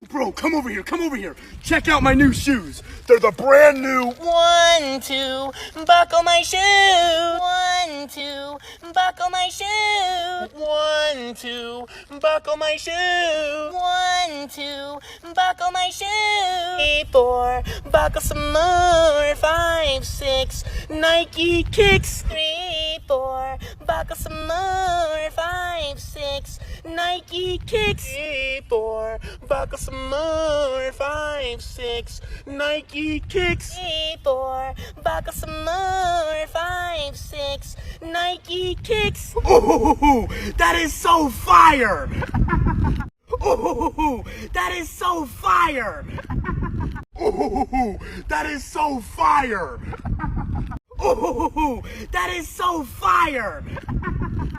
Bro, come over here, come over here. Check out my new shoes. They're the brand new 1, 2, buckle my shoe. 1, 2, buckle my shoe. 1, 2, buckle my shoe. 1, 2, buckle my shoe. 3, 4, buckle some more. 5, 6, Nike kicks. 3, 4, buckle some more. 5, 6, Nike kicks. 3, 4, buckle some more. 5, 6, Nike kicks. 3, 4, buckle some more. 5, 6, Nike kicks. Ooh, that is so fire! Ooh, that is so fire! Ooh, that is so fire! Ooh, that is so fire!